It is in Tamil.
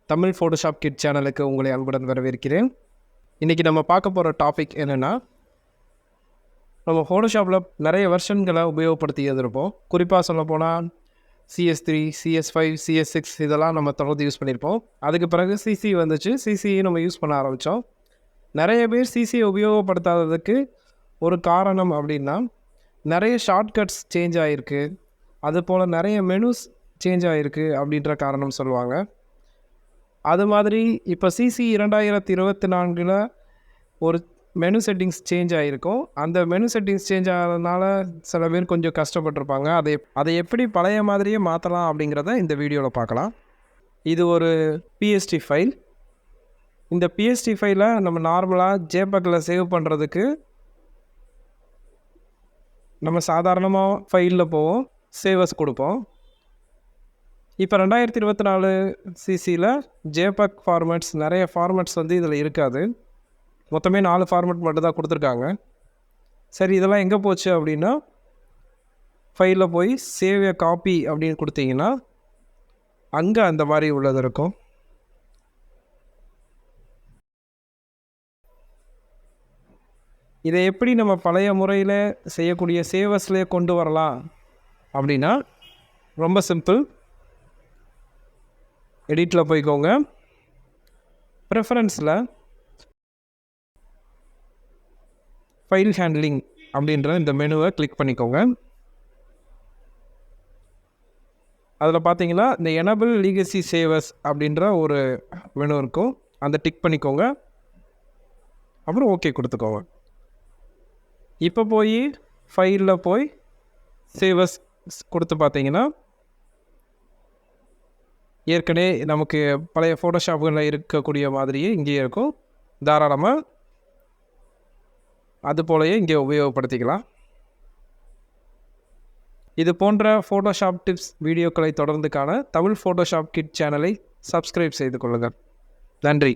தமிழ் ஃபோட்டோஷாப் கிட் சேனலுக்கு உங்களை அன்புடன் வரவேற்கிறேன். இன்றைக்கி நம்ம பார்க்க போகிற டாபிக் என்னென்னா, நம்ம ஃபோட்டோஷாப்பில் நிறைய வெர்ஷன்களை உபயோகப்படுத்தி இருப்போம். குறிப்பாக சொல்லப்போனால் CS3, CS5, CS6 இதெல்லாம் நம்ம தொடர்ந்து யூஸ் பண்ணியிருப்போம். அதுக்கு பிறகு CC வந்துச்சு. CC நம்ம யூஸ் பண்ண ஆரம்பித்தோம். நிறைய பேர் CCயை உபயோகப்படுத்தாததுக்கு ஒரு காரணம் அப்படின்னா, நிறைய ஷார்ட்கட்ஸ் சேஞ்ச் ஆகிருக்கு, அதுபோல் நிறைய மெனுஸ் சேஞ்ச் ஆகிருக்கு அப்படின்ற காரணம் சொல்லுவாங்க. அது மாதிரி இப்போ CC 2024 ஒரு மெனு செட்டிங்ஸ் சேஞ்ச் ஆகிருக்கும். அந்த மெனு செட்டிங்ஸ் சேஞ்ச் ஆகிறதுனால சில பேர் கொஞ்சம் கஷ்டப்பட்டிருப்பாங்க. அதை எப்படி பழைய மாதிரியே மாற்றலாம் அப்படிங்கிறத இந்த வீடியோவில் பார்க்கலாம். இது ஒரு PST ஃபைல். இந்த PST ஃபைலை நம்ம நார்மலாக JPEGல சேவ் பண்ணுறதுக்கு நம்ம சாதாரணமாக ஃபைலில் போவோம், சேவஸ் கொடுப்போம். இப்போ 2024 CCயில் JPEG ஃபார்மேட்ஸ் நிறைய ஃபார்மேட்ஸ் இதில் இருக்காது. மொத்தமே 4 ஃபார்மேட் மட்டும் தான் கொடுத்துருக்காங்க. சரி, இதெல்லாம் எங்கே போச்சு அப்படின்னா, ஃபைலில் போய் சேவ் எ காப்பி அப்படின்னு கொடுத்தீங்கன்னா அங்கே அந்த மாதிரி உள்ளது இருக்கும். இதை எப்படி நம்ம பழைய முறையில் செய்யக்கூடிய சேவஸ்லேயே கொண்டு வரலாம் அப்படின்னா, ரொம்ப சிம்பிள். எடிட்டில் போய்க்கோங்க. ப்ரெஃபரன்ஸில் ஃபைல் ஹேண்ட்லிங் அப்படின்ற இந்த மெனுவை கிளிக் பண்ணிக்கோங்க. அதில் பார்த்தீங்கன்னா இந்த எனபிள் லீகசி சேவஸ் அப்படின்ற ஒரு மெனு இருக்கும். அந்த டிக் பண்ணிக்கோங்க. அப்புறம் ஓகே கொடுத்துக்கோங்க. இப்போ போய் ஃபைலில் போய் சேவஸ் கொடுத்து பார்த்தீங்கன்னா, ஏற்கனவே நமக்கு பழைய ஃபோட்டோஷாப்புகளில் இருக்கக்கூடிய மாதிரியே இங்கேயே இருக்கும். தாராளமாக அது போலயே இங்கே உபயோகப்படுத்திக்கலாம். இது போன்ற ஃபோட்டோஷாப் டிப்ஸ் வீடியோக்களை தொடர்ந்து காண தமிழ் ஃபோட்டோஷாப் கிட் சேனலை சப்ஸ்கிரைப் செய்து கொள்ளுங்கள். நன்றி.